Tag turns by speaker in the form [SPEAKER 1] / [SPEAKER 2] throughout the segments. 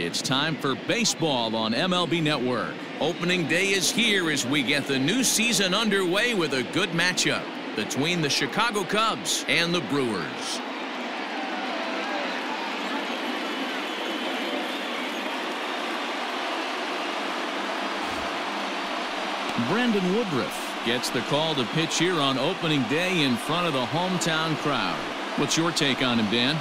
[SPEAKER 1] It's time for baseball on MLB Network. Opening day is here as we get the new season underway with a good matchup between the Chicago Cubs and the Brewers. Brandon Woodruff gets the call to pitch here on opening day in front of the hometown crowd. What's your take on him, Dan?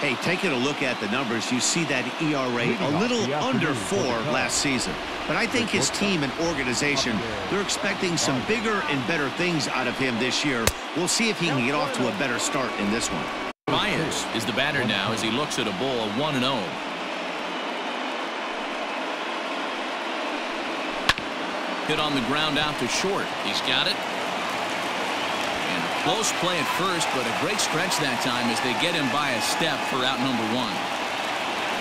[SPEAKER 2] Hey, taking a look at the numbers, you see that ERA a little under 4 last season. But I think his team and organization, they're expecting some bigger and better things out of him this year. We'll see if he can get off to a better start in this one.
[SPEAKER 1] Baez is the batter now as he looks at a ball of 1-0. Hit on the ground out to short. He's got it. And a close play at first, but a great stretch that time as they get him by a step for out number 1.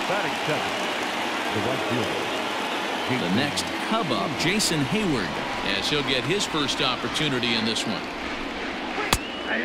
[SPEAKER 3] Batting seventh, the right fielder.
[SPEAKER 1] The next Cub up, Jason Hayward, as he'll get his first opportunity in this one.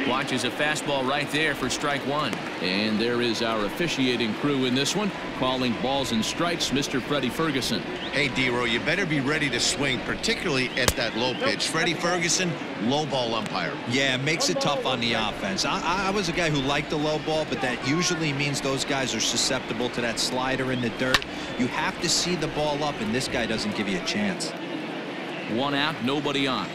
[SPEAKER 1] Watches a fastball right there for strike 1. And there is our officiating crew in this one, calling balls and strikes, Mr. Freddie Ferguson.
[SPEAKER 4] Hey, D-Row, you better be ready to swing, particularly at that low pitch. Freddie Ferguson, low ball umpire.
[SPEAKER 5] Yeah, makes it tough on the offense. I was a guy who liked the low ball, but that usually means those guys are susceptible to that slider in the dirt. You have to see the ball up, and this guy doesn't give you a chance.
[SPEAKER 1] 1 out, nobody on.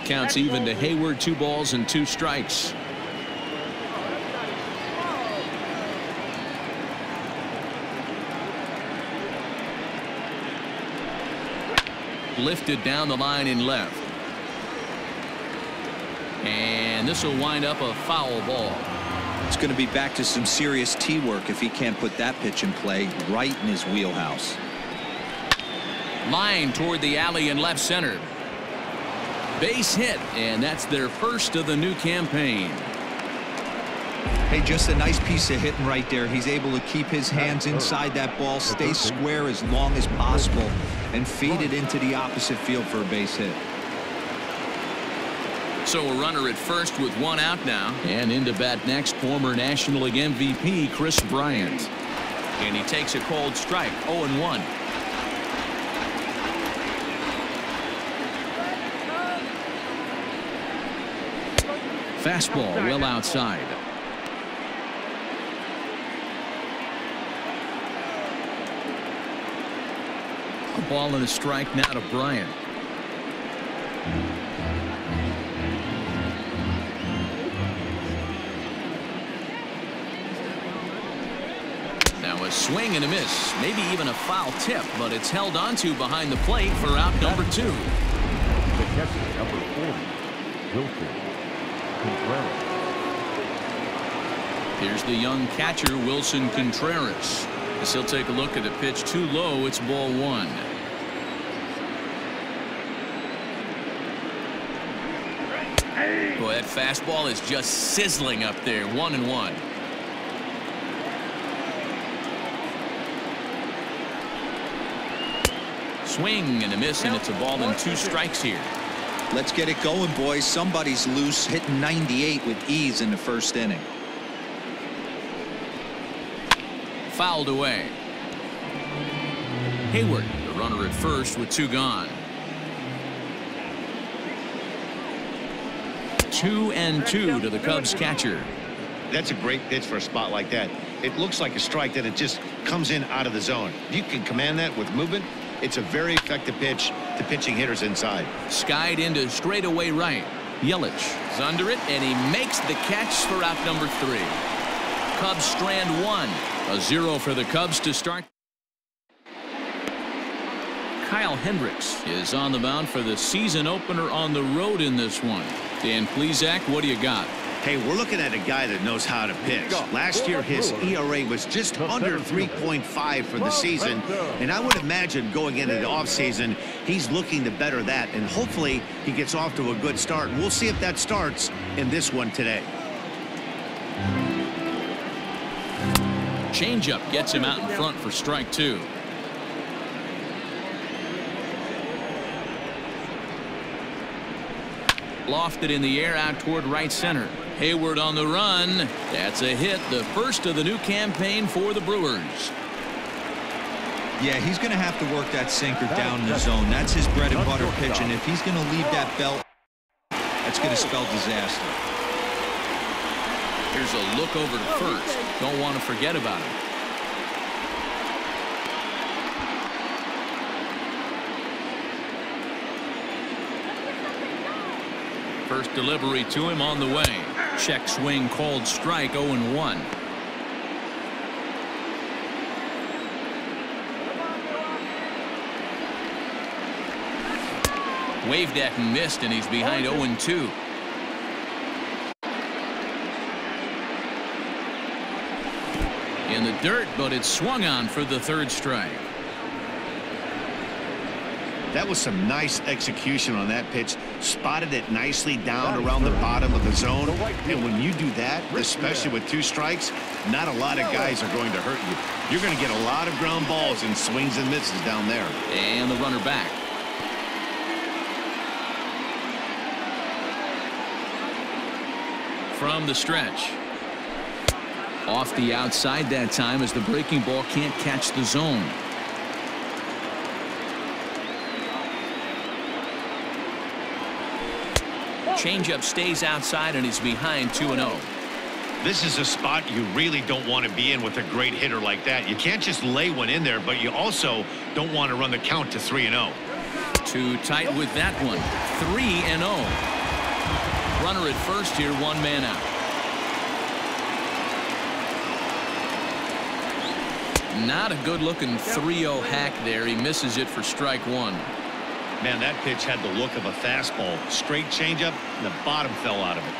[SPEAKER 1] Counts even to Hayward, 2 balls and 2 strikes. Lifted down the line in left. And this will wind up a foul ball.
[SPEAKER 5] It's going to be back to some serious tee work if he can't put that pitch in play right in his wheelhouse.
[SPEAKER 1] Line toward the alley in left center. Base hit, and that's their first of the new campaign.
[SPEAKER 5] Hey, just a nice piece of hitting right there. He's able to keep his hands inside that ball, stay square as long as possible, and feed it into the opposite field for a base hit.
[SPEAKER 1] So a runner at first with 1 out now. And into bat next, former National League MVP Chris Bryant. And he takes a cold strike, 0-1. Fastball well outside. A ball and a strike now to Bryant. Now a swing and a miss, maybe even a foul tip, but it's held onto behind the plate for out number 2.
[SPEAKER 3] The catcher, number 40, Wilson.
[SPEAKER 1] Here's the young catcher, Wilson Contreras. As he'll take a look at a pitch too low. It's ball 1. Boy, that fastball is just sizzling up there. 1-1. Swing and a miss, and it's a ball and 2 strikes here.
[SPEAKER 5] Let's get it going, boys. Somebody's loose, hitting 98 with ease in the first inning.
[SPEAKER 1] Fouled away. Hayward, the runner at first with 2 gone. 2-2 to the Cubs catcher.
[SPEAKER 4] That's a great pitch for a spot like that. It looks like a strike that it just comes in out of the zone. You can command that with movement. It's a very effective pitch to pitching hitters inside.
[SPEAKER 1] Skied into straightaway right. Yelich is under it, and he makes the catch for out number 3. Cubs strand 1. A 0 for the Cubs to start. Kyle Hendricks is on the mound for the season opener on the road in this one. Dan Plesac, what do you got?
[SPEAKER 2] Hey, we're looking at a guy that knows how to pitch. Last year, his ERA was just under 3.5 for the season, and I would imagine going into the offseason, he's looking to better that, and hopefully he gets off to a good start. We'll see if that starts in this one today.
[SPEAKER 1] Changeup gets him out in front for strike 2. Lofted in the air out toward right center. Hayward on the run. That's a hit, the first of the new campaign for the Brewers.
[SPEAKER 5] Yeah, he's going to have to work that sinker down in the zone. That's his bread and butter pitch, and if he's going to leave that belt, that's going to spell disaster.
[SPEAKER 1] Here's a look over to first. Don't want to forget about him. First delivery to him on the way. Check swing called strike, 0-1. Waved at and missed, and he's behind 0-2. In the dirt, but it's swung on for the third strike.
[SPEAKER 2] That was some nice execution on that pitch. Spotted it nicely down around the bottom of the zone. And when you do that, especially with 2 strikes, not a lot of guys are going to hurt you. You're going to get a lot of ground balls and swings and misses down there.
[SPEAKER 1] And the runner back. From the stretch. Off the outside that time as the breaking ball can't catch the zone. Changeup stays outside and he's behind 2-0.
[SPEAKER 4] This is a spot you really don't want to be in with a great hitter like that. You can't just lay one in there, but you also don't want to run the count to 3-0.
[SPEAKER 1] Too tight with that one. 3-0. Runner at first here, 1 man out. Not a good looking 3-0 hack there. He misses it for strike 1.
[SPEAKER 4] Man, that pitch had the look of a fastball. Straight changeup, and the bottom fell out of it.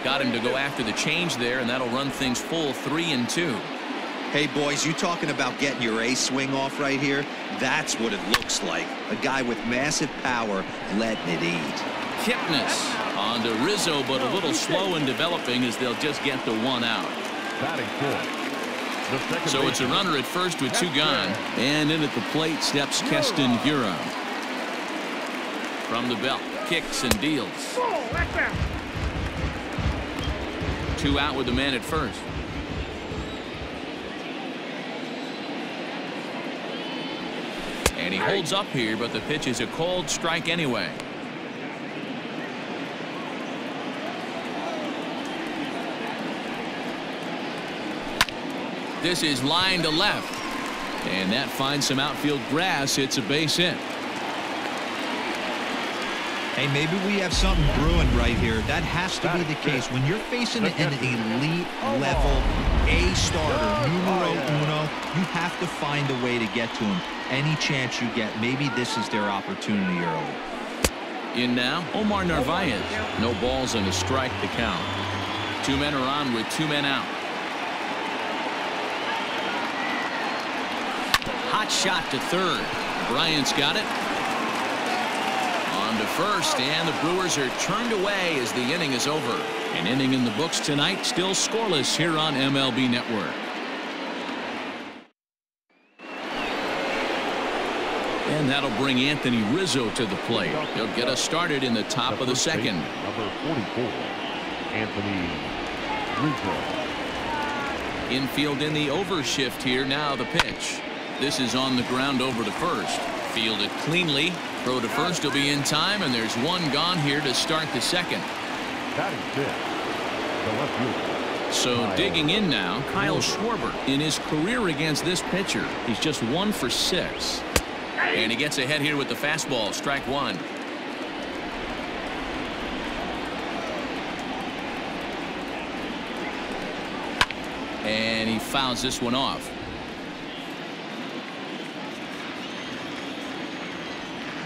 [SPEAKER 1] Got him to go after the change there, and that'll run things full 3-2.
[SPEAKER 5] Hey, boys, you talking about getting your ace swing off right here? That's what it looks like. A guy with massive power letting it eat.
[SPEAKER 1] Kipnis on to Rizzo, but a little slow in developing as they'll just get the 1 out. So it's a runner at first with 2 gone. And in at the plate steps Keston Hiura. From the belt, kicks and deals. 2 out with the man at first. And he holds up here, but the pitch is a called strike anyway. This is line to left. And that finds some outfield grass. It's a base hit.
[SPEAKER 5] Hey, maybe we have something brewing right here. That has to be the case. When you're facing an elite level A starter, numero uno, you have to find a way to get to him. Any chance you get, maybe this is their opportunity early.
[SPEAKER 1] In now, Omar Narvaez. No balls and a strike to count. 2 men are on with 2 men out. Hot shot to third. Bryant's got it. On to first, and the Brewers are turned away as the inning is over. An inning in the books tonight, still scoreless here on MLB Network. And that'll bring Anthony Rizzo to the plate. He'll get us started in the top of the second.
[SPEAKER 3] Number 44, Anthony Rizzo.
[SPEAKER 1] Infield in the overshift here. Now the pitch. This is on the ground over to first. Fielded cleanly. Throw to first will be in time, and there's 1 gone here to start the second. So digging in now, Kyle Schwarber. In his career against this pitcher, he's just 1 for 6. And he gets ahead here with the fastball. Strike 1. And he fouls this one off.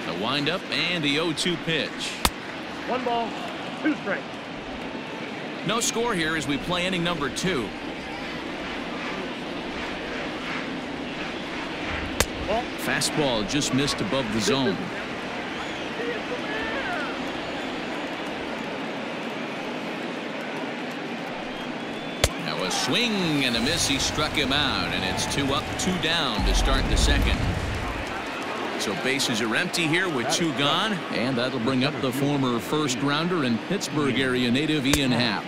[SPEAKER 1] The windup and the 0-2 pitch.
[SPEAKER 6] 1 ball, 2 strikes.
[SPEAKER 1] No score here as we play inning number 2. Fastball just missed above the zone. Now a swing and a miss. He struck him out, and it's 2 up, 2 down to start the second. So bases are empty here with 2 gone, and that'll bring up the former first-rounder and Pittsburgh area native Ian Happ.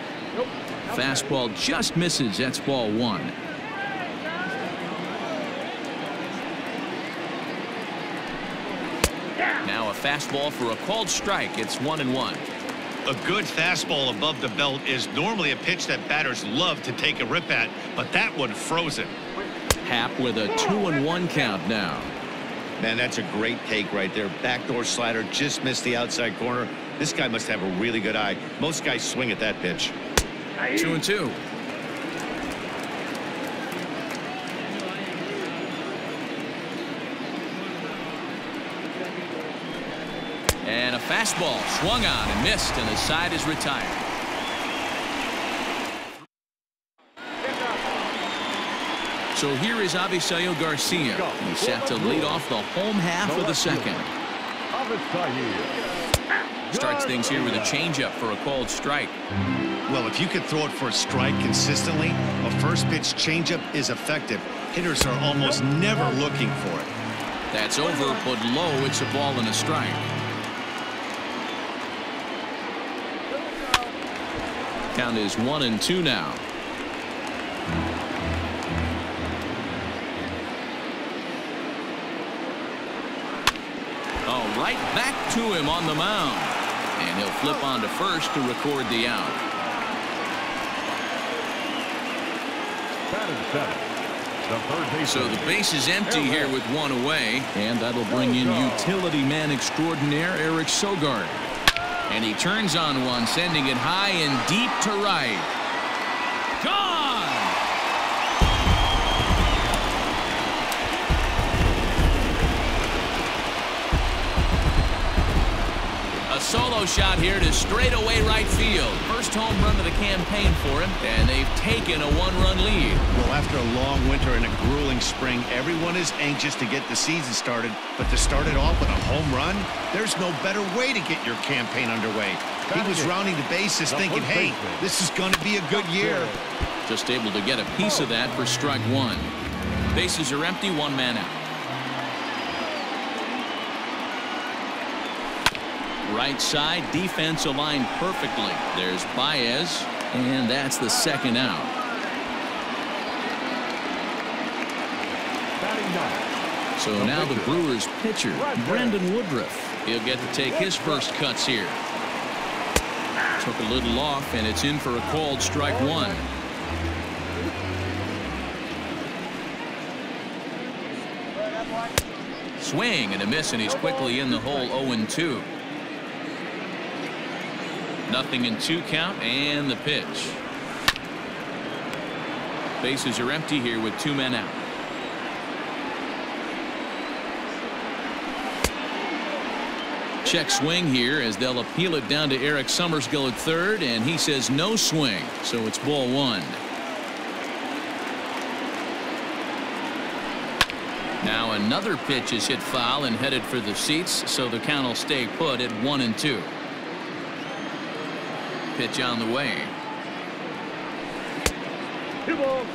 [SPEAKER 1] Fastball just misses. That's ball 1. Now a fastball for a called strike. It's 1-1.
[SPEAKER 4] A good fastball above the belt is normally a pitch that batters love to take a rip at, but that one froze him.
[SPEAKER 1] Happ with a 2-1 count now.
[SPEAKER 4] Man, that's a great take right there. Backdoor slider just missed the outside corner. This guy must have a really good eye. Most guys swing at that pitch.
[SPEAKER 1] 2-2. And a fastball swung on and missed, and the side is retired. So here is Avisail Garcia. He's set to lead off the home half of the second. Starts things here with a changeup for a called strike.
[SPEAKER 2] Well, if you could throw it for a strike consistently, a first pitch changeup is effective. Hitters are almost never looking for it.
[SPEAKER 1] That's over, but low. It's a ball and a strike. Count is 1-2 now. Oh, right back to him on the mound. And he'll flip on to first to record the out. So the base is empty here with 1 away. And that'll bring in utility man extraordinaire Eric Sogard. And he turns on one, sending it high and deep to right. Gone! A solo shot here to straightaway right field. First home run of the campaign for him, and they've taken a 1-run lead.
[SPEAKER 2] Well, after a long winter and a grueling spring, everyone is anxious to get the season started, but to start it off with a home run, there's no better way to get your campaign underway. He was rounding the bases thinking, hey, this is going to be a good year.
[SPEAKER 1] Just able to get a piece of that for strike 1. Bases are empty, 1 man out. Right side, defense aligned perfectly. There's Baez, and that's the second out. So now the Brewers pitcher, Brandon Woodruff. He'll get to take his first cuts here. Took a little off, and it's in for a called strike 1. Swing and a miss, and he's quickly in the hole. 0-2. Nothing in 2 count, and the pitch. Bases are empty here with 2 men out. Check swing here as they'll appeal it down to Eric Summersgill at third, and he says no swing, so it's ball 1. Now another pitch is hit foul and headed for the seats, so the count will stay put at 1-2. Pitch on the way.
[SPEAKER 6] 2 balls.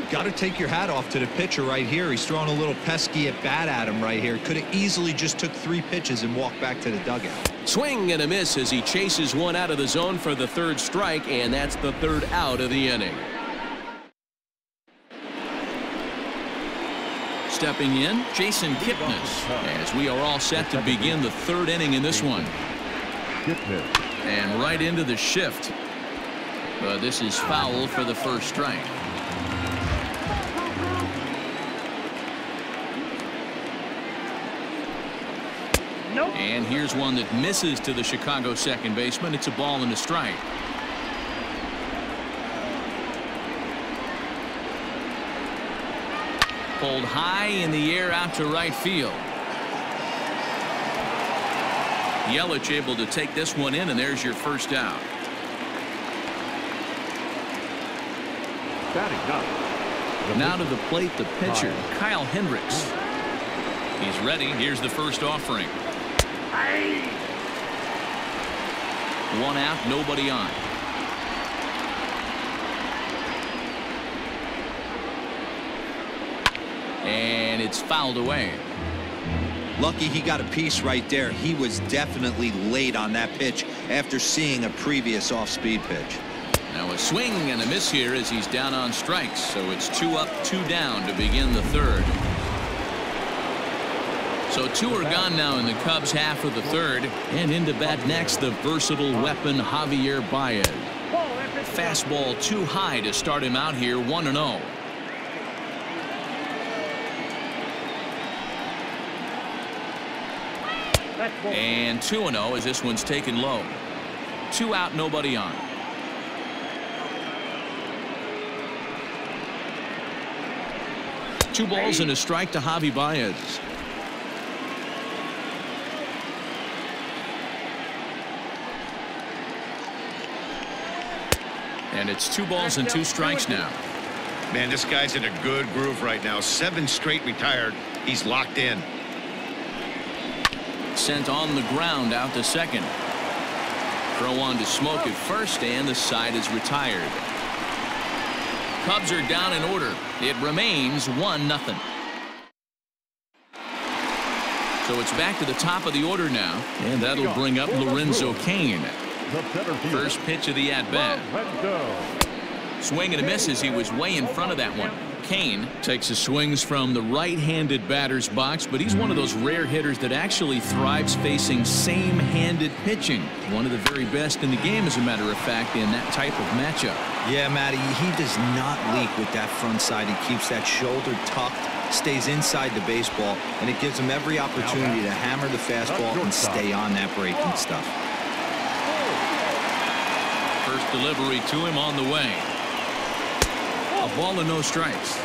[SPEAKER 5] Got to take your hat off to the pitcher right here. He's throwing a little pesky at bat at him right here. Could have easily just took 3 pitches and walked back to the dugout.
[SPEAKER 1] Swing and a miss as he chases one out of the zone for the 3rd strike, and that's the 3rd out of the inning. Stepping in, Jason Kipnis, as we are all set to begin the 3rd inning in this one. And right into the shift. This is foul for the 1st strike.
[SPEAKER 6] Nope.
[SPEAKER 1] And here's one that misses to the Chicago second baseman. It's a ball and a strike. Pulled high in the air out to right field. Yelich able to take this one in, and there's your 1st out. Now to the plate, the pitcher, Kyle Hendricks. He's ready. Here's the 1st offering. 1 out, nobody on. And it's fouled away.
[SPEAKER 5] Lucky he got a piece right there. He was definitely late on that pitch after seeing a previous off-speed pitch.
[SPEAKER 1] Now a swing and a miss here as he's down on strikes. So it's 2 up, 2 down to begin the third. So 2 are gone now in the Cubs' half of the third. And into bat next, the versatile weapon Javier Baez. Fastball too high to start him out here, 1-0. And 2-0 as this one's taken low. 2 out, nobody on. Two balls and a strike to Javi Baez. And it's 2 balls and 2 strikes now.
[SPEAKER 4] Man, this guy's in a good groove right now. 7 straight retired. He's locked in.
[SPEAKER 1] Sent on the ground out to second. Throw on to Smoke at first, and the side is retired. Cubs are down in order. It remains 1-0. So it's back to the top of the order now, and that'll bring up Lorenzo Cain. First pitch of the at-bat. Swing and a miss as he was way in front of that one. Cain takes his swings from the right-handed batter's box, but he's one of those rare hitters that actually thrives facing same-handed pitching. One of the very best in the game, as a matter of fact, in that type of matchup.
[SPEAKER 5] Yeah, Matty, he does not leak with that front side. He keeps that shoulder tucked, stays inside the baseball, and it gives him every opportunity to hammer the fastball and stay on that breaking stuff.
[SPEAKER 1] First delivery to him on the way. A ball and no strikes.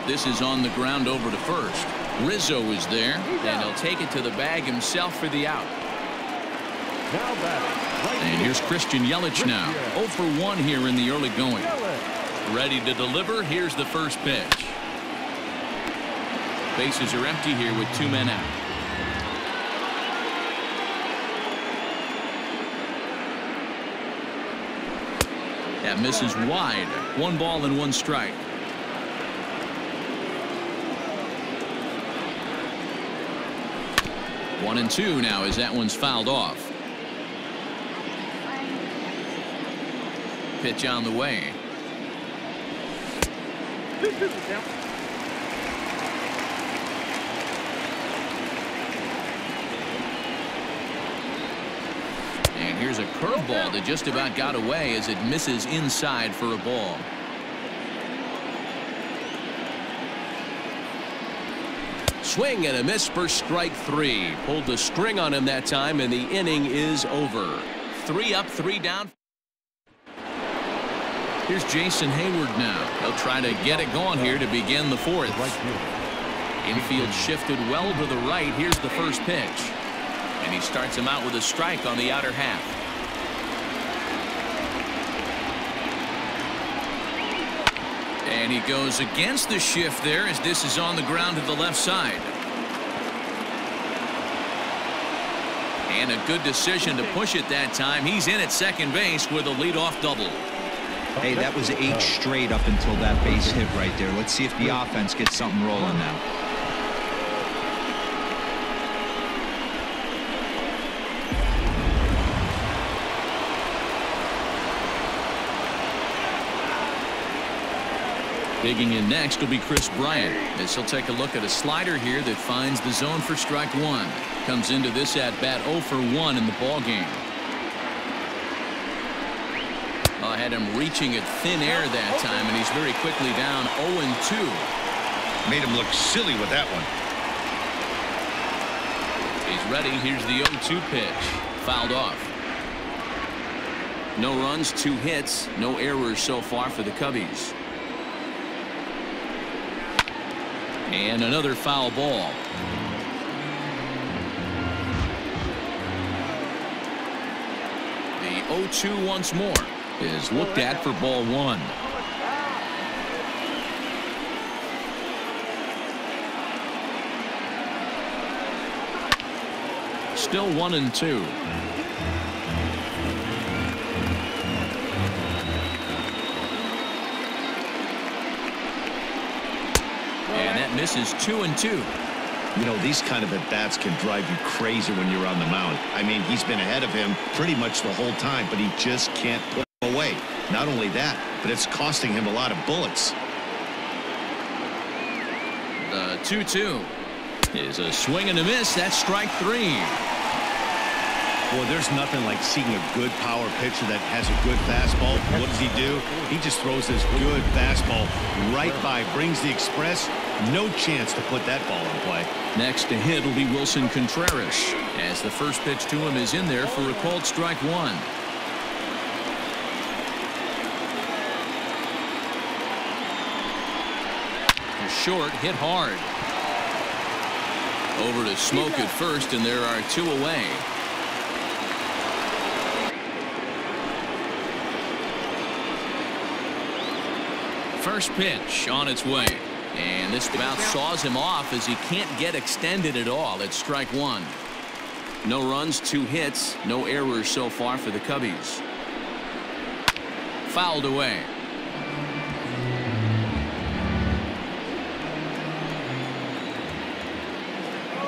[SPEAKER 1] This is on the ground over to first. Rizzo is there, and he'll take it to the bag himself for the out. And here's Christian Yelich now. 0 for 1 here in the early going. Ready to deliver. Here's the first pitch. Bases are empty here with 2 men out. That misses wide. 1 ball and 1 strike. One and 2 now as that one's fouled off. Pitch on the way. And here's a curveball that just about got away as it misses inside for a ball. Swing and a miss for strike 3. Pulled the string on him that time, and the inning is over. 3 up, 3 down. Here's Jason Hayward now. He'll try to get it going here to begin the 4th. Infield shifted well to the right. Here's the first pitch. And he starts him out with a strike on the outer half. And he goes against the shift there as this is on the ground to the left side. And a good decision to push it that time. He's in at second base with a leadoff double.
[SPEAKER 5] Hey, that was 8 straight up until that base hit right there. Let's see if the offense gets something rolling now.
[SPEAKER 1] Digging in next will be Chris Bryant as he'll take a look at a slider here that finds the zone for strike 1. Comes into this at bat 0 for 1 in the ball game. Had him reaching at thin air that time, and he's very quickly down 0-2.
[SPEAKER 4] Made him look silly with that one.
[SPEAKER 1] He's ready. Here's the 0-2 pitch. Fouled off. No runs, 2 hits, no errors so far for the Cubbies. And another foul ball. The 0-2 once more is looked at for ball 1. Still 1-2. And that misses 2-2.
[SPEAKER 4] You know, these kind of at-bats can drive you crazy when you're on the mound. I mean, he's been ahead of him pretty much the whole time, but he just can't put him away. Not only that, but it's costing him a lot of bullets.
[SPEAKER 1] The 2-2 is a swing and a miss. That's strike 3.
[SPEAKER 2] Boy, there's nothing like seeing a good power pitcher that has a good fastball. What does he do? He just throws this good fastball right by, brings the express. No chance to put that ball in play.
[SPEAKER 1] Next to hit will be Wilson Contreras, as the first pitch to him is in there for a called strike 1. Short, hit hard. Over to Smoke at first, and there are 2 away. First pitch on its way. And this about saws him off as he can't get extended at all. It's strike 1. No runs, 2 hits, no errors so far for the Cubbies. Fouled away.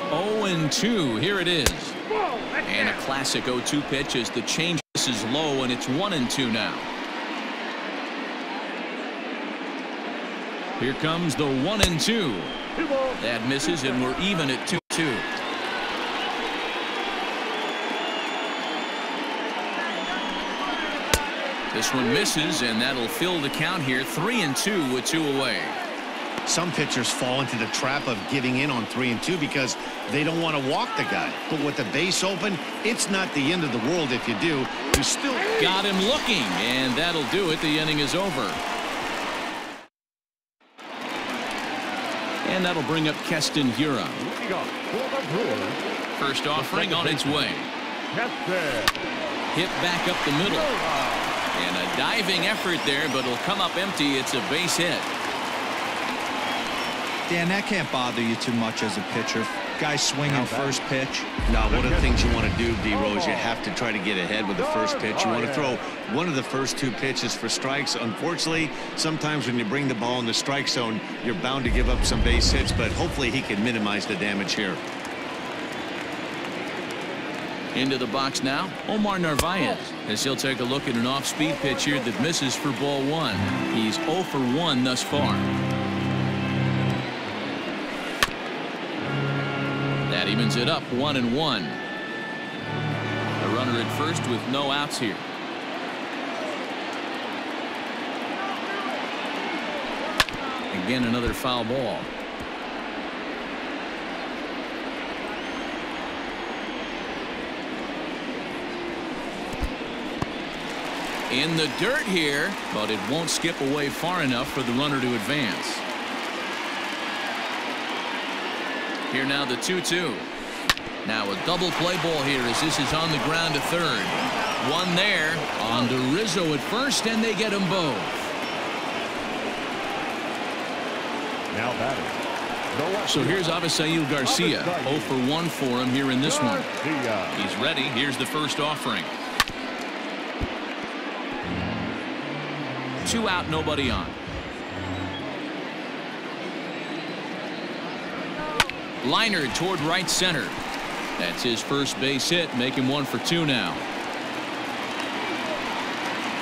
[SPEAKER 1] 0-2. Here it is. And a classic 0-2 pitch as the change is low, and it's 1-2 now. Here comes the 1-2. That misses, and we're even at 2-2. This one misses, and that'll fill the count here. 3-2 with 2 away.
[SPEAKER 2] Some pitchers fall into the trap of giving in on 3-2 because they don't want to walk the guy. But with the base open, it's not the end of the world if you do. You still
[SPEAKER 1] got him looking, and that'll do it. The inning is over. And that'll bring up Keston Hiura. First offering on its way. Hit back up the middle. And a diving effort there, but it'll come up empty. It's a base hit.
[SPEAKER 5] Dan, that can't bother you too much as a pitcher. Guy swinging first pitch.
[SPEAKER 2] No, one of the things you want to do, D-Rose, you have to try to get ahead with the first pitch. You want to throw one of the first 2 pitches for strikes. Unfortunately, sometimes when you bring the ball in the strike zone, you're bound to give up some base hits, but hopefully he can minimize the damage here.
[SPEAKER 1] Into the box now, Omar Narvaez, as he'll take a look at an off-speed pitch here that misses for ball 1. He's 0 for 1 thus far. That evens it up 1-1. A runner at first with no outs here. Again, another foul ball. In the dirt here, but it won't skip away far enough for the runner to advance. Here now the 2-2. Now a double play ball here as this is on the ground to third. One there on to Rizzo at first, and they get them both.
[SPEAKER 3] Now batting.
[SPEAKER 1] So here's Avisail Garcia. 0 for 1 for him here in this one. He's ready. Here's the first offering. 2 out, nobody on. Liner toward right center. That's his first base hit, make him 1 for 2 now.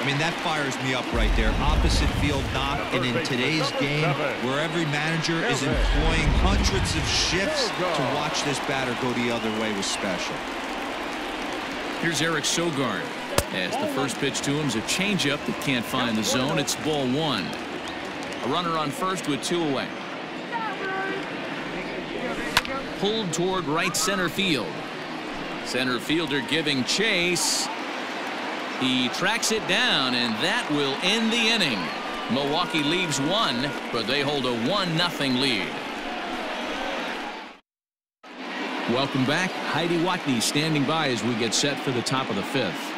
[SPEAKER 5] I mean, that fires me up right there. Opposite field knock, and in today's game, where every manager is employing hundreds of shifts to watch this batter go the other way was special.
[SPEAKER 1] Here's Eric Sogard. As the first pitch to him is a changeup that can't find the zone. It's ball 1. A runner on first with 2 away. Pulled toward right center field. Center fielder giving chase. He tracks it down, and that will end the inning. Milwaukee leaves 1, but they hold a 1-0 lead. Welcome back. Heidi Watney standing by as we get set for the top of the 5th.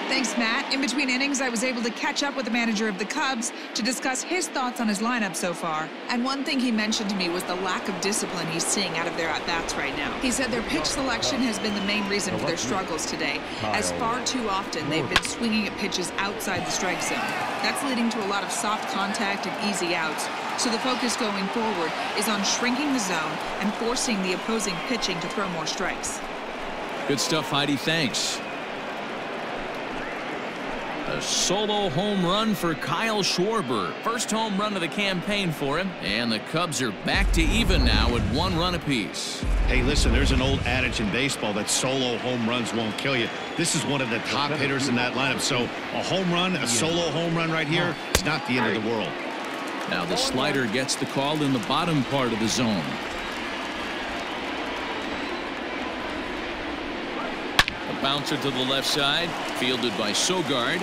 [SPEAKER 7] Thanks, Matt. In between innings, I was able to catch up with the manager of the Cubs to discuss his thoughts on his lineup so far. And one thing he mentioned to me was the lack of discipline he's seeing out of their at-bats right now. He said their pitch selection has been the main reason for their struggles today, as far too often they've been swinging at pitches outside the strike zone. That's leading to a lot of soft contact and easy outs, So the focus going forward is on shrinking the zone and forcing the opposing pitching to throw more strikes.
[SPEAKER 1] Good stuff, Heidi. Thanks. A solo home run for Kyle Schwarber. First home run of the campaign for him. And the Cubs are back to even now at 1 run apiece.
[SPEAKER 2] Hey, listen, there's an old adage in baseball that solo home runs won't kill you. This is one of the top hitters in that lineup. So a home run, a solo home run right here is not the end of the world.
[SPEAKER 1] Now the slider gets the call in the bottom part of the zone. A bouncer to the left side, fielded by Sogard.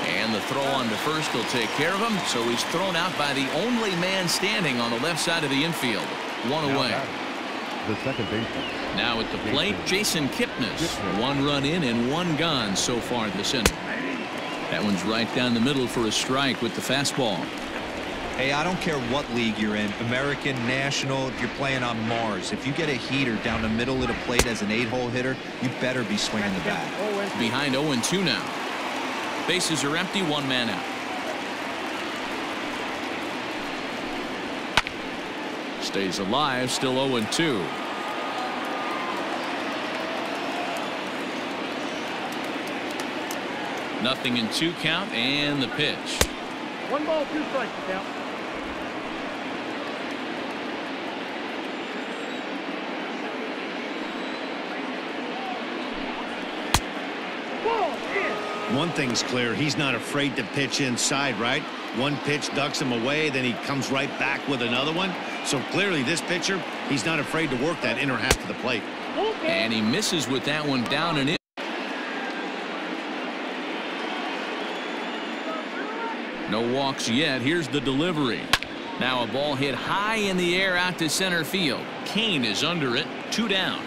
[SPEAKER 1] And the throw on to first will take care of him. So he's thrown out by the only man standing on the left side of the infield. 1 away.
[SPEAKER 3] The second baseman.
[SPEAKER 1] Now at the plate, Jason Kipnis. 1 run in and 1 gone so far this inning. That one's right down the middle for a strike with the fastball.
[SPEAKER 5] Hey, I don't care what league you're in, American, National, if you're playing on Mars. If you get a heater down the middle of the plate as an 8-hole hitter, you better be swinging the bat.
[SPEAKER 1] Behind 0-2 now. Bases are empty, 1 man out. Stays alive, still 0-2. Nothing in 2 count, and the pitch.
[SPEAKER 6] 1 ball, 2 strikes count.
[SPEAKER 2] One thing's clear, he's not afraid to pitch inside, right? One pitch ducks him away, then he comes right back with another one. So clearly this pitcher, he's not afraid to work that inner half of the plate.
[SPEAKER 1] And he misses with that one down and in. No walks yet. Here's the delivery. Now a ball hit high in the air out to center field. Kane is under it. 2 down.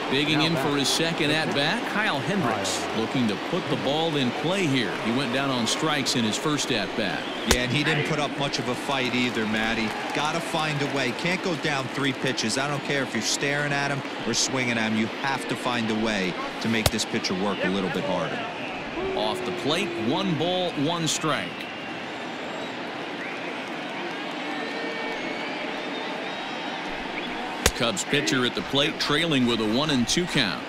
[SPEAKER 1] Digging in for his second at-bat, Kyle Hendricks looking to put the ball in play here. He went down on strikes in his first at-bat.
[SPEAKER 5] Yeah, and he didn't put up much of a fight either, Matty. Got to find a way. Can't go down 3 pitches. I don't care if you're staring at him or swinging at him. You have to find a way to make this pitcher work a little bit harder.
[SPEAKER 1] Off the plate, 1 ball, 1 strike. Cubs pitcher at the plate, trailing with a 1-2 count.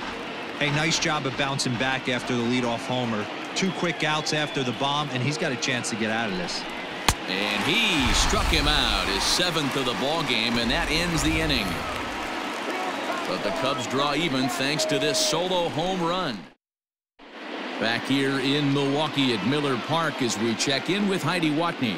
[SPEAKER 5] Hey, nice job of bouncing back after the leadoff homer. 2 quick outs after the bomb, and he's got a chance to get out of this.
[SPEAKER 1] And he struck him out, his 7th of the ball game, and that ends the inning. But the Cubs draw even thanks to this solo home run. Back here in Milwaukee at Miller Park as we check in with Heidi Watney.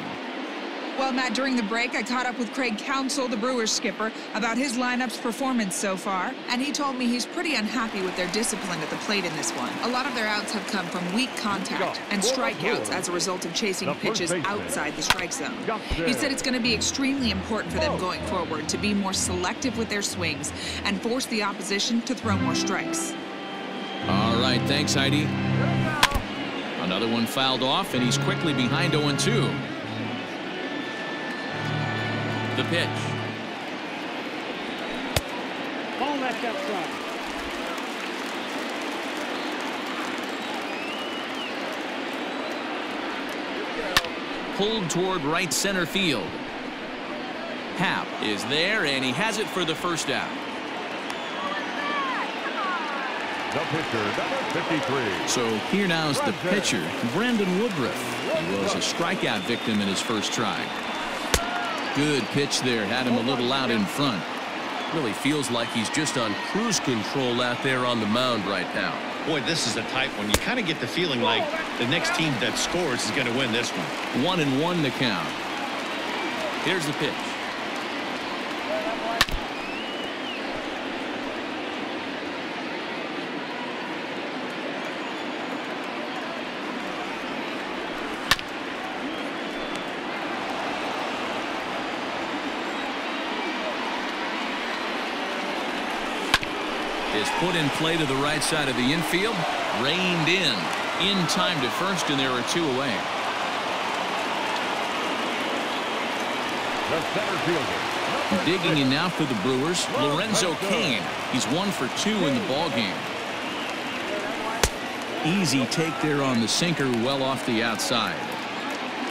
[SPEAKER 7] Well, Matt, during the break, I caught up with Craig Counsell, the Brewers skipper, about his lineup's performance so far, and he told me he's pretty unhappy with their discipline at the plate in this one. A lot of their outs have come from weak contact and strikeouts as a result of chasing pitches outside the strike zone. He said it's going to be extremely important for them going forward to be more selective with their swings and force the opposition to throw more strikes.
[SPEAKER 1] All right, thanks, Heidi. Another one fouled off, and he's quickly behind 0-2. The pitch.
[SPEAKER 6] Ball left up front.
[SPEAKER 1] Pulled toward right center field. Happ is there, and he has it for the first out.
[SPEAKER 3] The pitcher, number 53.
[SPEAKER 1] So here now is the pitcher, Brandon Woodruff. He was a strikeout victim in his first try. Good pitch there, had him a little out in front. Really feels like he's just on cruise control out there on the mound right now.
[SPEAKER 2] Boy, this is a tight one. You kind of get the feeling like the next team that scores is going to win this one.
[SPEAKER 1] 1-1 to count. Here's the pitch. Is put in play to the right side of the infield. Reined in time to first, and there are 2 away.
[SPEAKER 3] The center fielder.
[SPEAKER 1] Digging in now for the Brewers, Lorenzo Cain. He's 1 for 2 in the ball game. Easy take there on the sinker, well off the outside.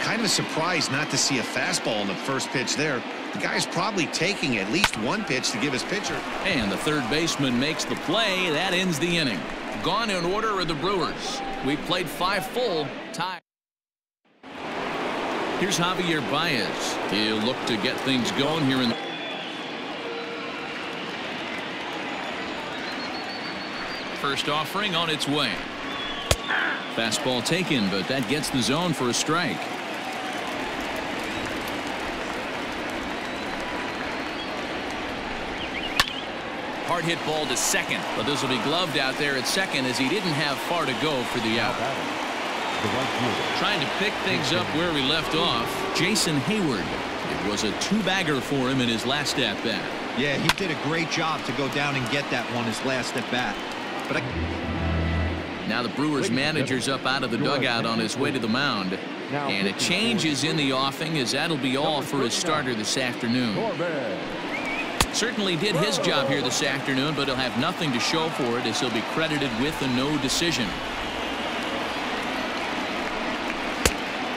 [SPEAKER 2] Kind of surprised not to see a fastball on the first pitch there. The guy's probably taking at least one pitch to give his pitcher.
[SPEAKER 1] And the third baseman makes the play. That ends the inning. Gone in order are the Brewers. We played 5 full. Tie. Here's Javier Baez. He'll look to get things going here in the first offering on its way. Fastball taken, but that gets the zone for a strike. Hard hit ball to second, but this will be gloved out there at second as he didn't have far to go for the out. Trying to pick things up where we left off, Jason Hayward. It was a 2-bagger for him in his last at-bat.
[SPEAKER 5] Yeah, he did a great job to go down and get that one his last at-bat. But
[SPEAKER 1] now the Brewers manager's up out of the dugout on his way to the mound. And a change is in the offing as that'll be all for his starter this afternoon. Certainly did his job here this afternoon, but he'll have nothing to show for it as he'll be credited with a no decision.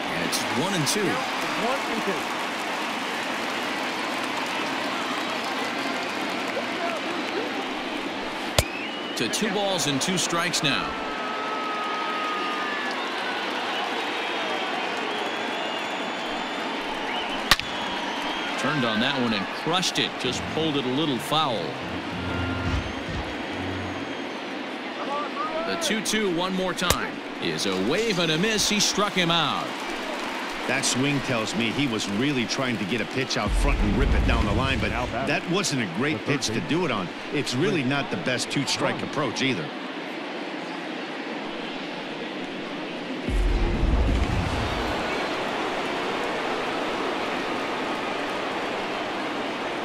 [SPEAKER 1] And it's 1-2. 1-2. To 2 balls and 2 strikes now. Turned on that one and crushed it. Just pulled it a little foul. The 2-2 one more time is a wave and a miss. He struck him out.
[SPEAKER 2] That swing tells me he was really trying to get a pitch out front and rip it down the line, but that wasn't a great pitch to do it on. It's really not the best 2-strike approach either.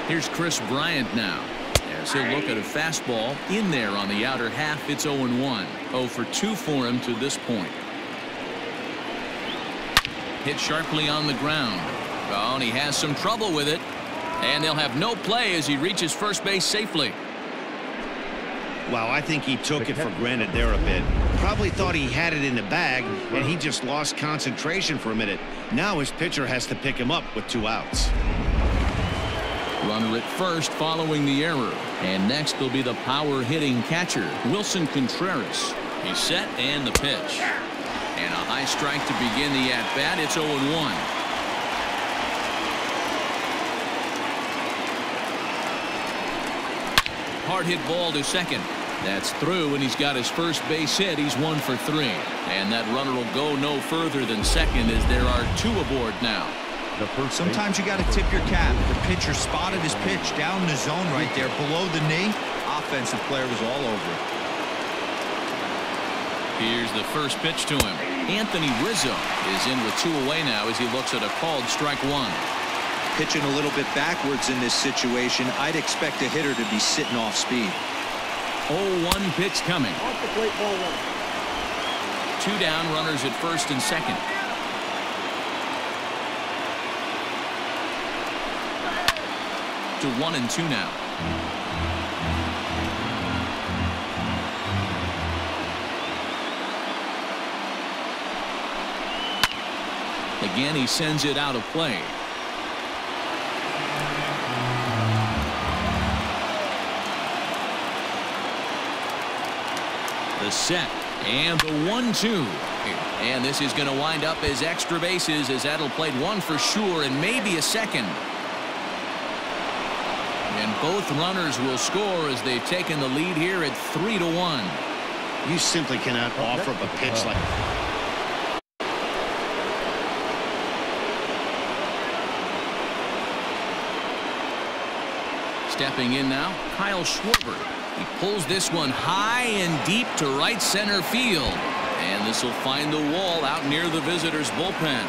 [SPEAKER 1] Here's Chris Bryant now as he'll look at a fastball in there on the outer half. It's 0-1. 0 for 2 for him to this point. Hit sharply on the ground. Oh, and he has some trouble with it. And they'll have no play as he reaches first base safely.
[SPEAKER 2] Wow, I think he took it for granted there a bit. Probably thought he had it in the bag, and he just lost concentration for a minute. Now his pitcher has to pick him up with 2 outs.
[SPEAKER 1] Runner at first following the error. And next will be the power hitting catcher, Wilson Contreras. He's set and the pitch. And a high strike to begin the at-bat. It's 0-1. Hard hit ball to second. That's through, and he's got his first base hit. He's 1 for 3. And that runner will go no further than second as there are 2 aboard now.
[SPEAKER 5] Sometimes you got to tip your cap. The pitcher spotted his pitch down in the zone right there below the knee. Offensive player was all over it.
[SPEAKER 1] Here's the first pitch to him. Anthony Rizzo is in with 2 away now as he looks at a called strike 1.
[SPEAKER 5] Pitching a little bit backwards in this situation. I'd expect a hitter to be sitting off speed.
[SPEAKER 1] 0-1 pitch coming.
[SPEAKER 6] Off the plate, ball 1.
[SPEAKER 1] 2 down, runners at first and second. To 1-2 now. Again, he sends it out of play. The set and the 1-2. And this is going to wind up as extra bases as that'll play 1 for sure and maybe a second. And both runners will score as they've taken the lead here at 3-1.
[SPEAKER 2] You simply cannot offer up a pitch like that.
[SPEAKER 1] Stepping in now, Kyle Schwarber. He pulls this one high and deep to right center field. And this will find the wall out near the visitors' bullpen.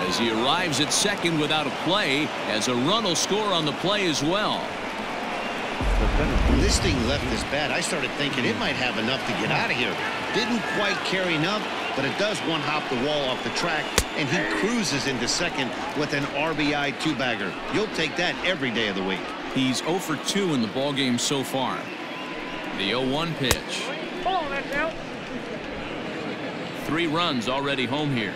[SPEAKER 1] As he arrives at second without a play, as a run will score on the play as well.
[SPEAKER 2] When this thing left his bat, I started thinking it might have enough to get out of here. Didn't quite carry enough, but it does one-hop the wall off the track, and he cruises into second with an RBI 2-bagger. You'll take that every day of the week.
[SPEAKER 1] He's 0 for 2 in the ballgame so far. The 0-1 pitch.
[SPEAKER 6] Oh, that's out.
[SPEAKER 1] 3 runs already home here.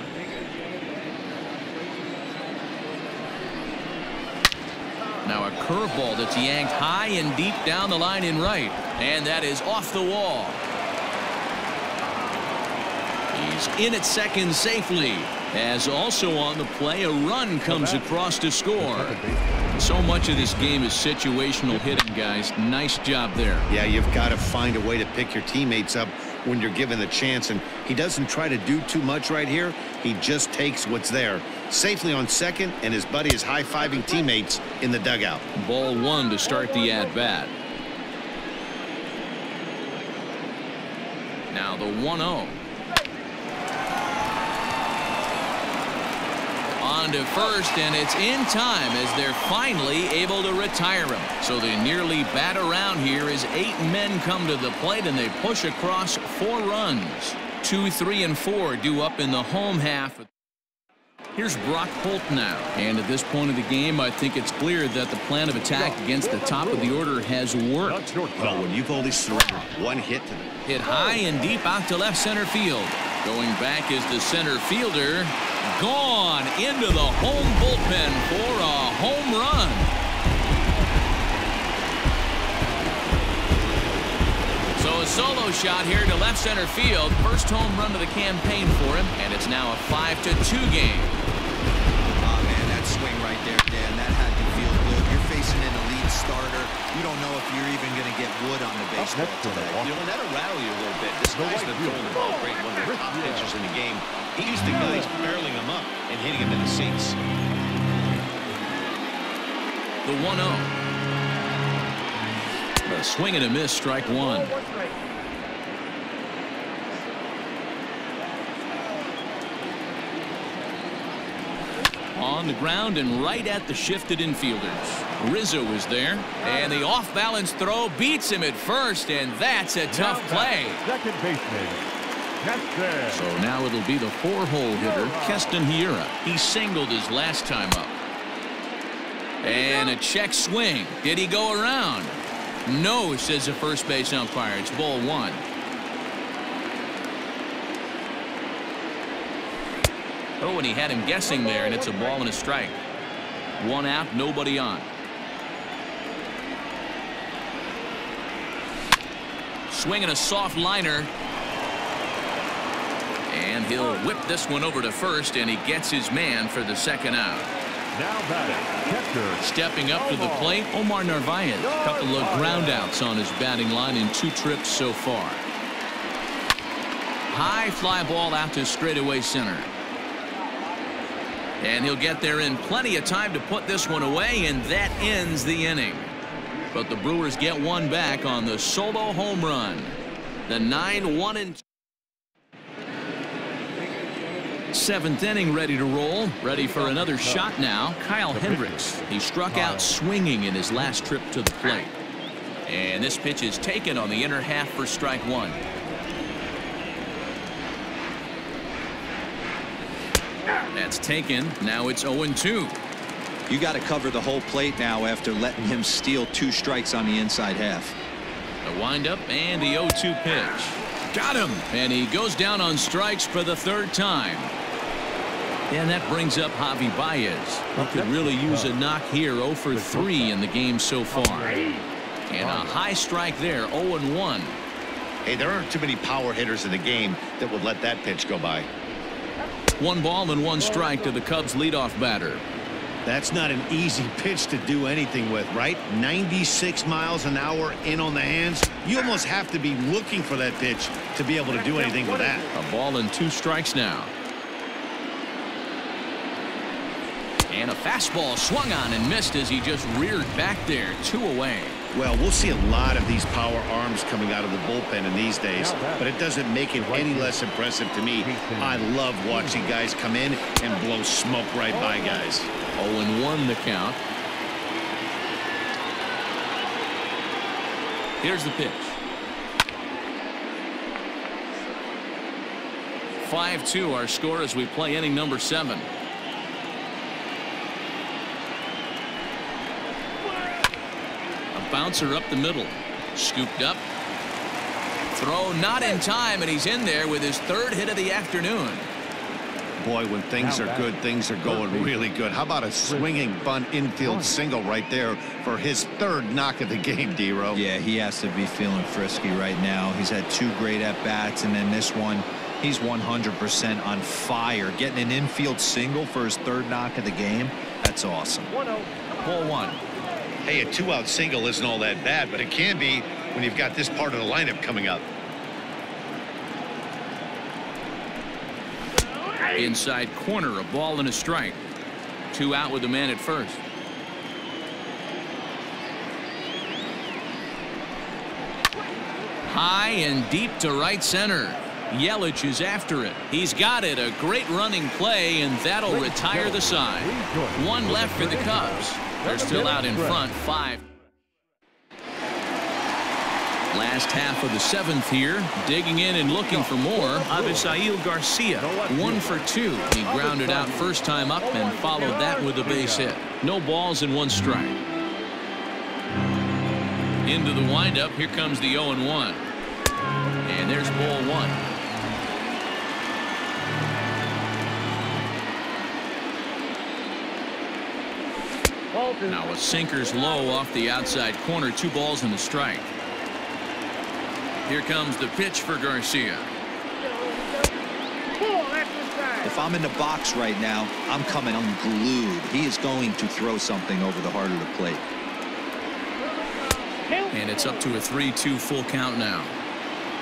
[SPEAKER 1] Now a curveball that's yanked high and deep down the line in right. And that is off the wall. He's in at second safely. As also on the play, a run comes across to score. So much of this game is situational hitting, guys. Nice job there.
[SPEAKER 2] Yeah, you've got to find a way to pick your teammates up when you're given the chance, and he doesn't try to do too much right here. He just takes what's there. Safely on second, and his buddy is high-fiving teammates in the dugout.
[SPEAKER 1] Ball 1 to start the at-bat. Now the 1-0. On to first, and it's in time as they're finally able to retire him. So they nearly bat around here as 8 men come to the plate, and they push across 4 runs. 2, 3, and 4 due up in the home half. Here's Brock Holt now. And at this point of the game, I think it's clear that the plan of attack against the top of the order has worked.
[SPEAKER 2] Well, when you've only surrendered 1 hit to them.
[SPEAKER 1] Hit high and deep out to left center field. Going back is the center fielder. Gone into the home bullpen for a home run. So a solo shot here to left center field. First home run of the campaign for him, and it's now a 5-2 game.
[SPEAKER 5] Oh, man, that swing right there, Dan, that had to feel good. You're facing an elite starter. You don't know if you're even going to get wood on the baseball today.
[SPEAKER 4] You know, and that'll rattle you a little bit. This guy's been throwing the ball great, one of the top pitchers in the game. He's the guy barreling him up and hitting him in the seats.
[SPEAKER 1] The 1-0. A swing and a miss, strike 1. On the ground and right at the shifted infielders. Rizzo is there, and the off-balance throw beats him at first, and that's a tough play.
[SPEAKER 3] Second baseman.
[SPEAKER 1] So now it'll be the 4-hole hitter, Keston Hiura. He singled his last time up. And a check swing. Did he go around? No, says the first base umpire. It's ball 1. Oh, and he had him guessing there, and it's a ball and a strike. 1 out, nobody on. Swinging a soft liner. And he'll whip this one over to first, and he gets his man for the 2nd out.
[SPEAKER 3] Now batting, catcher.
[SPEAKER 1] Stepping up to the plate, Omar Narvaez. A couple of groundouts on his batting line in 2 trips so far. High fly ball out to straightaway center. And he'll get there in plenty of time to put this one away, and that ends the inning. But the Brewers get one back on the solo home run. The 9-1-2. 7th inning ready to roll. Ready for another shot now. Kyle Hendricks. He struck out swinging in his last trip to the plate. And this pitch is taken on the inner half for strike 1. That's taken. Now it's 0-2.
[SPEAKER 5] You got to cover the whole plate now after letting him steal 2 strikes on the inside half.
[SPEAKER 1] The windup and the 0-2 pitch. Got him. And he goes down on strikes for the 3rd time. And that brings up Javi Baez, who could really use a knock here. 0 for 3 in the game so far. And a high strike there, 0-1.
[SPEAKER 2] Hey, there aren't too many power hitters in the game that would let that pitch go by.
[SPEAKER 1] 1 ball and 1 strike to the Cubs leadoff batter.
[SPEAKER 2] That's not an easy pitch to do anything with, right? 96 miles an hour in on the hands. You almost have to be looking for that pitch to be able to do anything with that.
[SPEAKER 1] A ball and 2 strikes now. And a fastball swung on and missed as he just reared back there. 2 away.
[SPEAKER 2] Well, we'll see a lot of these power arms coming out of the bullpen in these days, but it doesn't make it any less impressive to me. I love watching guys come in and blow smoke right by guys.
[SPEAKER 1] 0-1 the count. Here's the pitch. 5-2 our score as we play inning number 7. A bouncer up the middle. Scooped up. Throw not in time, and he's in there with his third hit of the afternoon.
[SPEAKER 2] Boy, when things are good, things are going really good. How about a swinging bunt infield single right there for his third knock of the game, D-Row?
[SPEAKER 5] Yeah, he has to be feeling frisky right now. He's had 2 great at-bats, and then this one, he's 100% on fire. Getting an infield single for his third knock of the game, that's awesome.
[SPEAKER 1] Ball 1.
[SPEAKER 2] Hey, a 2-out single isn't all that bad, but it can be when you've got this part of the lineup coming up.
[SPEAKER 1] Inside corner, a ball and a strike. 2 out with the man at first. High and deep to right center. Yelich is after it. He's got it. A great running play, and that'll retire the side. 1 left for the Cubs. They're still out in front, 5. Last half of the 7th here. Digging in and looking for more. Avisail Garcia, 1 for 2. He grounded out first time up and followed that with a base hit. No balls and 1 strike. Into the windup. Here comes the 0-1. And there's ball 1. Now a sinker's low off the outside corner. 2 balls and a strike. Here comes the pitch for Garcia.
[SPEAKER 5] If I'm in the box right now, I'm coming unglued. He is going to throw something over the heart of the plate.
[SPEAKER 1] And it's up to a 3-2 full count now.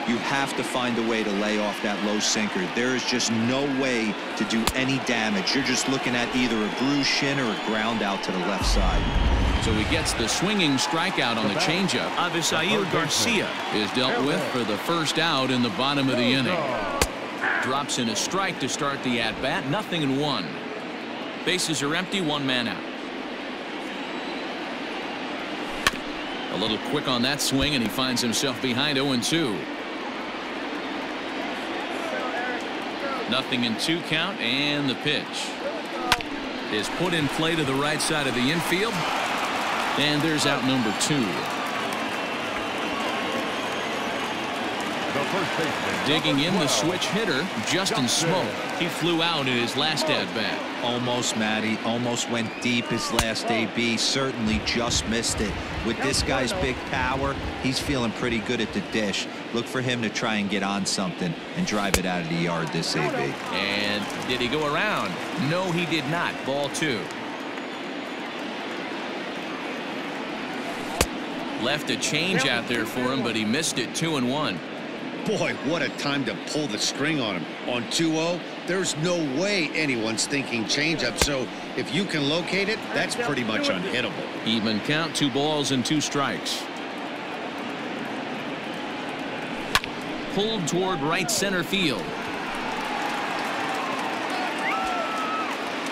[SPEAKER 5] You have to find a way to lay off that low sinker. There is just no way to do any damage. You're just looking at either a bruised shin or a ground out to the left side.
[SPEAKER 1] So he gets the swinging strikeout on the changeup. Avisail Garcia is dealt with for the first out in the bottom of the inning. Drops in a strike to start the at-bat. 0-1. Bases are empty. 1 man out. A little quick on that swing, and he finds himself behind 0-2. 0-2 count, and the pitch is put in play to the right side of the infield. And there's out number 2. Digging in, the switch hitter, Justin Smoak. He flew out in his last at-bat.
[SPEAKER 5] Almost, Matty. Almost went deep his last AB. Certainly just missed it. With this guy's big power, he's feeling pretty good at the dish. Look for him to try and get on something and drive it out of the yard this AB.
[SPEAKER 1] And did he go around? No, he did not. Ball 2. Left a change out there for him, but he missed it. 2-1.
[SPEAKER 2] Boy, what a time to pull the string on him. On 2-0, there's no way anyone's thinking changeup. So if you can locate it, that's pretty much unhittable.
[SPEAKER 1] Even count. 2 balls and 2 strikes. Pulled toward right center field.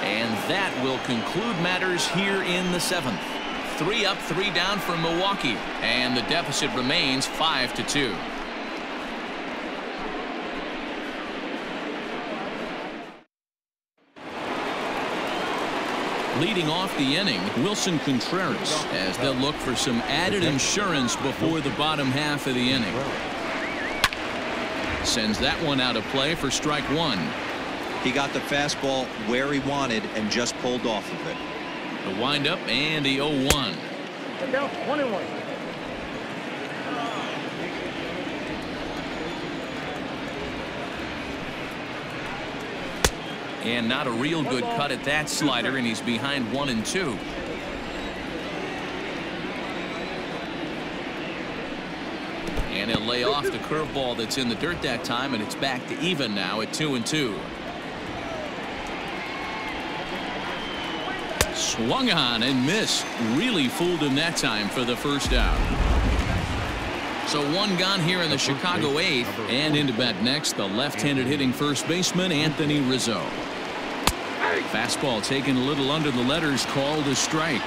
[SPEAKER 1] And that will conclude matters here in the 7th. 3 up, 3 down for Milwaukee, and the deficit remains 5-2. Leading off the inning, Wilson Contreras, as they'll look for some added insurance before the bottom half of the inning. Sends that one out of play for strike 1.
[SPEAKER 5] He got the fastball where he wanted and just pulled off of it.
[SPEAKER 1] The windup and the 0-1.
[SPEAKER 6] Down 21.
[SPEAKER 1] And not a real good cut at that slider, and he's behind 1-2. And he'll lay off the curveball that's in the dirt that time, and it's back to even now at 2-2. Swung on and missed. Really fooled him that time for the first out. So 1 gone here in the Chicago 8th. And into bat next, the left-handed hitting first baseman, Anthony Rizzo. Fastball taken a little under the letters, called a strike.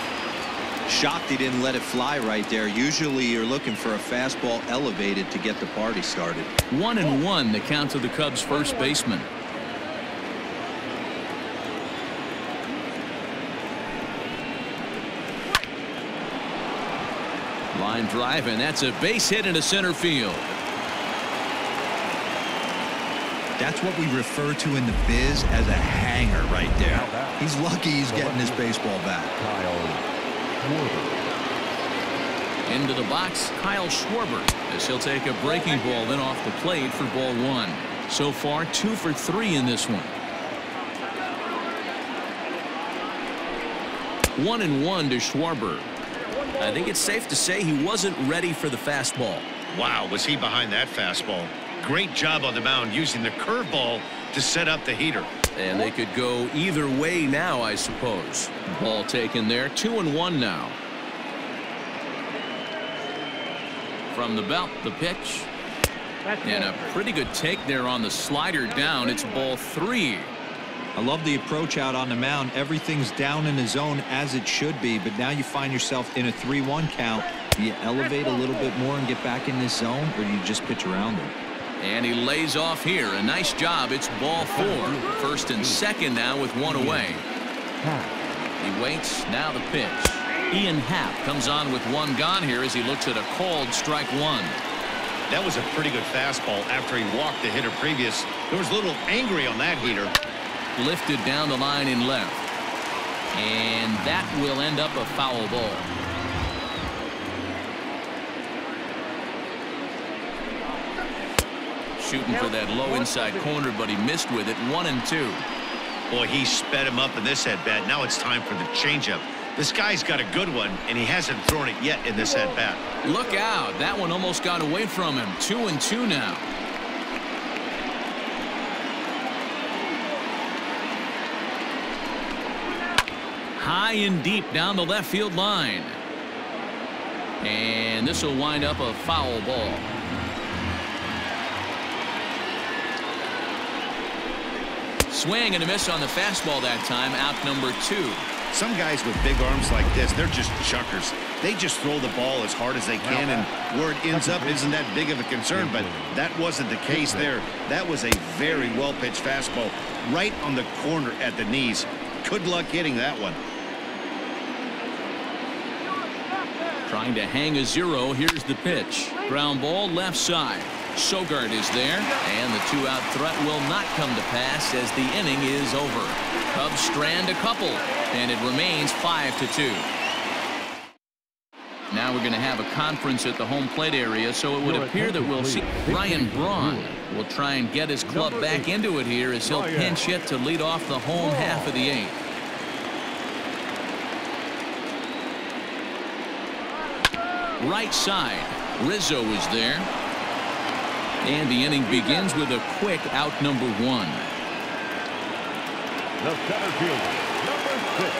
[SPEAKER 5] Shocked he didn't let it fly right there. Usually you're looking for a fastball elevated to get the party started.
[SPEAKER 1] 1-1 the count to the Cubs first baseman. Line drive, and that's a base hit into center field.
[SPEAKER 5] That's what we refer to in the biz as a hanger right there. He's lucky he's getting his baseball bat.
[SPEAKER 1] Into the box, Kyle Schwarber, as he'll take a breaking ball in off the plate for ball one. So far, 2 for 3 in this one. 1-1 to Schwarber. I think it's safe to say he wasn't ready for the fastball.
[SPEAKER 2] Wow, was he behind that fastball? Great job on the mound using the curveball to set up the heater.
[SPEAKER 1] And they could go either way now, I suppose. Ball taken there, 2-1 now. From the belt, the pitch. And a pretty good take there on the slider down. It's ball 3.
[SPEAKER 5] I love the approach out on the mound. Everything's down in the zone as it should be, but now you find yourself in a 3-1 count. Do you elevate a little bit more and get back in this zone, or do you just pitch around it?
[SPEAKER 1] And he lays off here. A nice job. It's ball 4. First and second now with 1 away. He waits. Now the pitch. Ian Happ comes on with 1 gone here as he looks at a called strike 1.
[SPEAKER 2] That was a pretty good fastball after he walked the hitter previous. There was a little angry on that heater.
[SPEAKER 1] Lifted down the line in left. And that will end up a foul ball. Shooting for that low inside corner, but he missed with it. 1-2.
[SPEAKER 2] Boy, he sped him up in this at-bat. Now it's time for the changeup. This guy's got a good one, and he hasn't thrown it yet in this at-bat.
[SPEAKER 1] Look out. That one almost got away from him. 2-2 now. High and deep down the left field line. And this will wind up a foul ball. Swing and a miss on the fastball that time. Out number 2.
[SPEAKER 2] Some guys with big arms like this, they're just chuckers. They just throw the ball as hard as they can, and where it ends up isn't that big of a concern, but that wasn't the case there. That was a very well-pitched fastball right on the corner at the knees. Good luck hitting that one.
[SPEAKER 1] Trying to hang a 0. Here's the pitch. Ground ball left side. Sogard is there, and the 2-out threat will not come to pass as the inning is over. Cubs strand a couple, and it remains 5-2. Now we're going to have a conference at the home plate area, so it would appear that we'll see Ryan Braun will try and get his club back into it here as he'll pinch hit to lead off the home half of the 8th. Right side, Rizzo is there. And the inning begins with a quick out number 1.
[SPEAKER 3] The center fielder, number 6,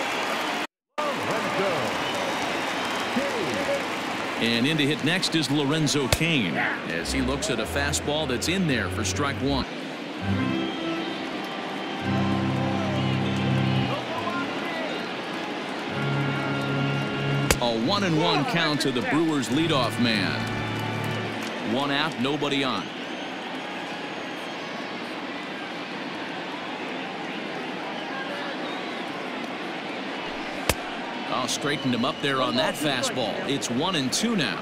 [SPEAKER 1] And in to hit next is Lorenzo Cain as he looks at a fastball that's in there for strike 1. A 1-1 count to the Brewers leadoff man. 1 out, nobody on. Oh, straightened him up there on that fastball. It's 1-2 now.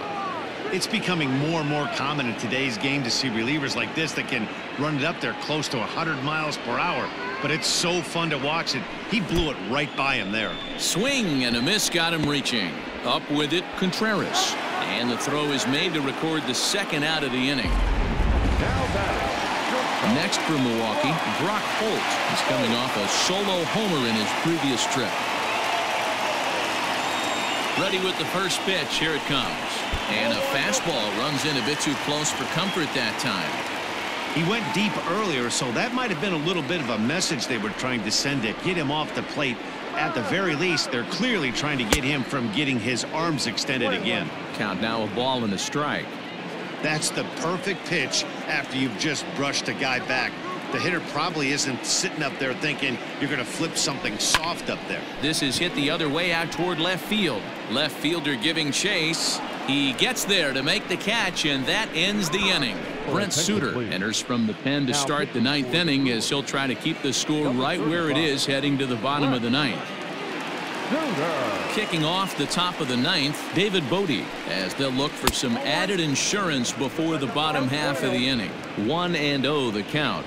[SPEAKER 2] It's becoming more and more common in today's game to see relievers like this that can run it up there close to 100 miles per hour. But it's so fun to watch it. He blew it right by him there.
[SPEAKER 1] Swing and a miss got him reaching. Up with it, Contreras. And the throw is made to record the 2nd out of the inning. Next for Milwaukee, Brock Holt is coming off a solo homer in his previous trip. Ready with the first pitch. Here it comes. And a fastball runs in a bit too close for comfort that time.
[SPEAKER 2] He went deep earlier, so that might have been a little bit of a message they were trying to send to get him off the plate. At the very least, they're clearly trying to get him from getting his arms extended again.
[SPEAKER 1] Count now a ball and a strike.
[SPEAKER 2] That's the perfect pitch after you've just brushed a guy back. The hitter probably isn't sitting up there thinking you're going to flip something soft up there.
[SPEAKER 1] This is hit the other way out toward left field. Left fielder giving chase. He gets there to make the catch, and that ends the inning. Brent Suter enters from the pen to start the 9th inning as he'll try to keep the score right where it is heading to the bottom of the 9th. Kicking off the top of the 9th, David Bodie, as they'll look for some added insurance before the bottom half of the inning. 1-0 the count.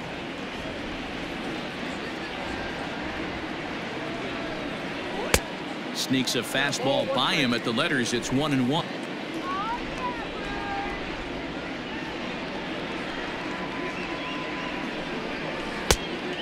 [SPEAKER 1] sneaks a fastball by him at the letters. It's 1-1.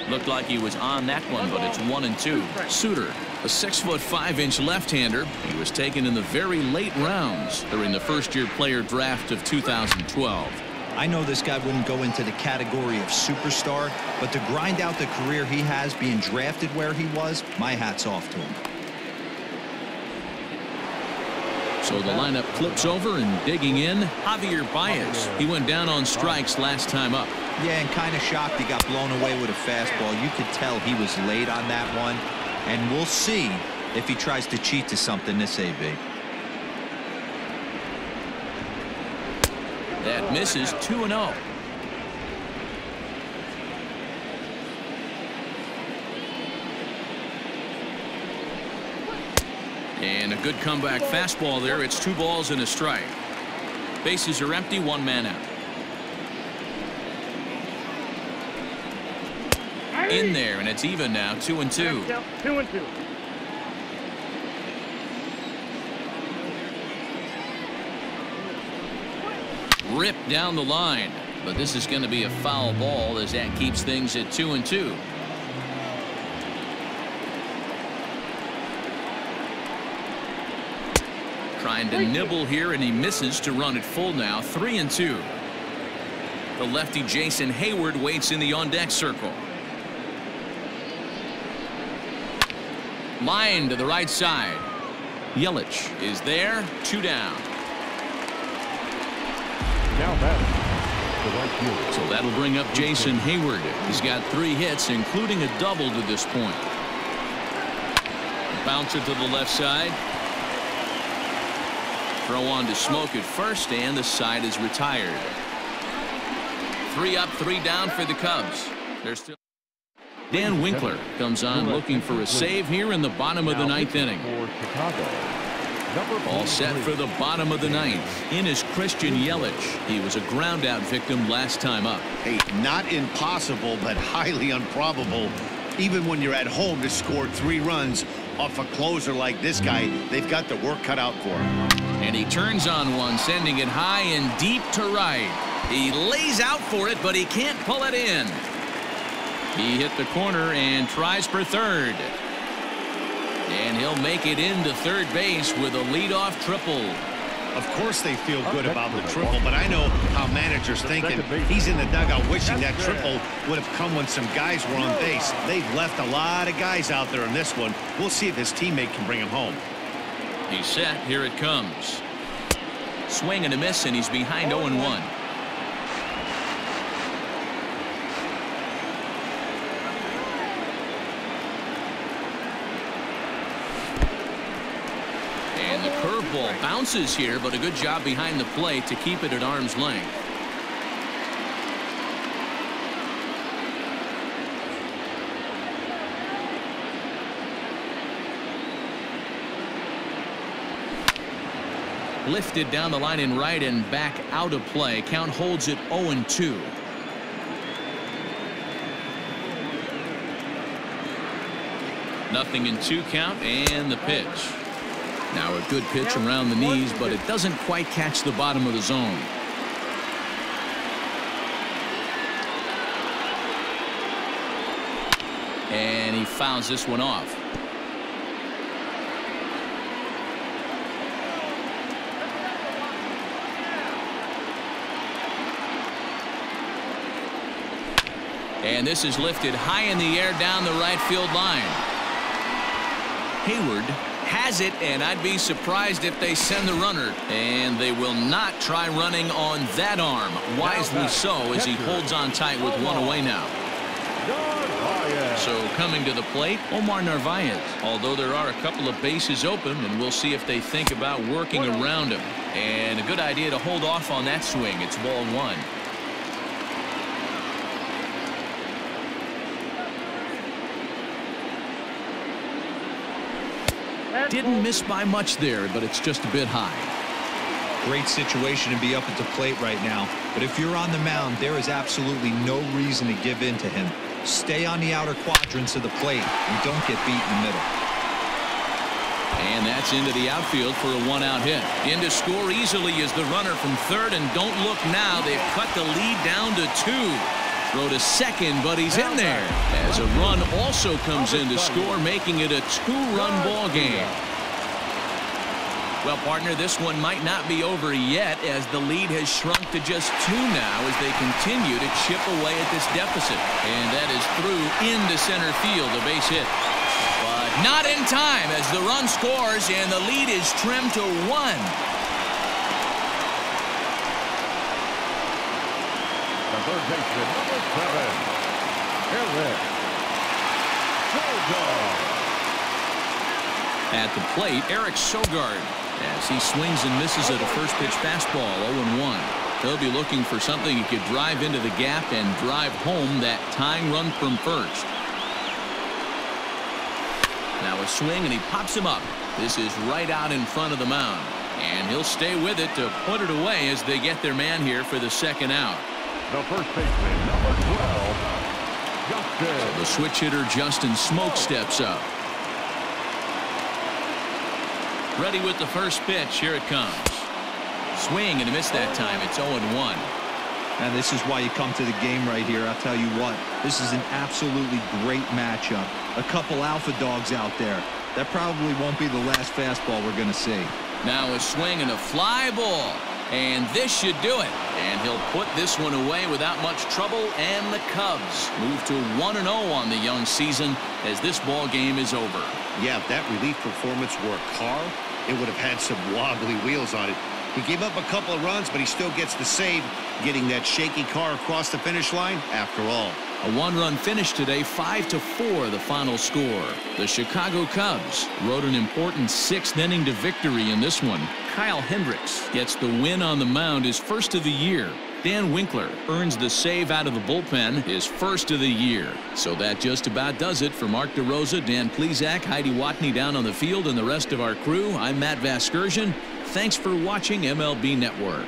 [SPEAKER 1] Looked like he was on that one, but it's 1-2. Suter, a 6'5" left-hander. He was taken in the very late rounds during the first-year player draft of 2012.
[SPEAKER 5] I know this guy wouldn't go into the category of superstar, but to grind out the career he has being drafted where he was, my hat's off to him.
[SPEAKER 1] So the lineup flips over, and digging in, Javier Baez. He went down on strikes last time up.
[SPEAKER 5] Yeah, and kind of shocked he got blown away with a fastball. You could tell he was late on that one, and we'll see if he tries to cheat to something this AB.
[SPEAKER 1] That misses. 2-0. And a good comeback fastball there. It's 2 balls and a strike. Bases are empty, 1 man out. In there, and it's even now, 2-2.
[SPEAKER 6] 2-2.
[SPEAKER 1] Ripped down the line, but this is going to be a foul ball as that keeps things at 2-2. Trying to nibble here, and he misses to run it full now. 3-2. The lefty Jason Hayward waits in the on-deck circle. Line to the right side. Yelich is there. 2 down.
[SPEAKER 3] Now batting, the right fielder.
[SPEAKER 1] So that'll bring up Jason Hayward. He's got 3 hits, including a double to this point. Bouncer to the left side. Throw on to Smoke at first, and the side is retired. 3 up, 3 down for the Cubs. They're still. Dan Winkler comes on looking for a save here in the bottom of the 9th inning. All set for the bottom of the 9th. In is Christian Yelich. He was a ground out victim last time up.
[SPEAKER 2] Hey, not impossible, but highly improbable. Even when you're at home to score 3 runs off a closer like this guy, they've got the work cut out for him.
[SPEAKER 1] And he turns on one, sending it high and deep to right. He lays out for it, but he can't pull it in. He hit the corner and tries for third. And he'll make it into third base with a leadoff triple.
[SPEAKER 2] Of course they feel good about the triple, but I know how managers thinking. He's in the dugout wishing that triple would have come when some guys were on base. They've left a lot of guys out there in this one. We'll see if his teammate can bring him home.
[SPEAKER 1] He's set. Here it comes. Swing and a miss, and he's behind 0-1. And the curveball bounces here, but a good job behind the plate to keep it at arm's length. Lifted down the line in right and back out of play. Count holds it 0-2. Nothing in 2 count, and the pitch. Now a good pitch around the knees, but it doesn't quite catch the bottom of the zone. And he fouls this one off. And this is lifted high in the air down the right field line. Hayward has it, and I'd be surprised if they send the runner. And they will not try running on that arm. Wisely so, as he holds on tight with 1 away now. So coming to the plate, Omar Narvaez. Although there are a couple of bases open, and we'll see if they think about working around him. And a good idea to hold off on that swing. It's ball 1. Didn't miss by much there, but it's just a bit high.
[SPEAKER 5] Great situation to be up at the plate right now. But if you're on the mound, there is absolutely no reason to give in to him. Stay on the outer quadrants of the plate and don't get beat in the middle.
[SPEAKER 1] And that's into the outfield for a one-out hit. In to score easily is the runner from third, and don't look now. They've cut the lead down to 2. Throw to second, but he's in there. As a run also comes in to score, making it a 2-run ball game. Well, partner, this one might not be over yet, as the lead has shrunk to just 2 now as they continue to chip away at this deficit. And that is through into center field, a base hit. But not in time as the run scores and the lead is trimmed to 1.
[SPEAKER 3] The third baseman, number 7, Eric Sogard.
[SPEAKER 1] At the plate, Eric Sogard, as he swings and misses at a first pitch fastball, 0-1. He'll be looking for something he could drive into the gap and drive home that tying run from first. Now a swing, and he pops him up. This is right out in front of the mound. And he'll stay with it to put it away as they get their man here for the second out.
[SPEAKER 3] The first baseman, number 12, Justin.
[SPEAKER 1] So the switch hitter, Justin Smoke, steps up. Ready with the first pitch. Here it comes. Swing and a miss that time. It's 0-1.
[SPEAKER 5] And this is why you come to the game right here. I'll tell you what, this is an absolutely great matchup. A couple alpha dogs out there. That probably won't be the last fastball we're going to see.
[SPEAKER 1] Now a swing and a fly ball. And this should do it. And he'll put this one away without much trouble. And the Cubs move to 1-0 on the young season as this ball game is over.
[SPEAKER 2] Yeah, if that relief performance were a car, it would have had some wobbly wheels on it. He gave up a couple of runs, but he still gets the save, getting that shaky car across the finish line after all.
[SPEAKER 1] A 1-run finish today, 5-4 the final score. The Chicago Cubs rode an important 6th inning to victory in this one. Kyle Hendricks gets the win on the mound, his first of the year. Dan Winkler earns the save out of the bullpen, his first of the year. So that just about does it for Mark DeRosa, Dan Plesac, Heidi Watney down on the field, and the rest of our crew. I'm Matt Vasgersian. Thanks for watching MLB Network.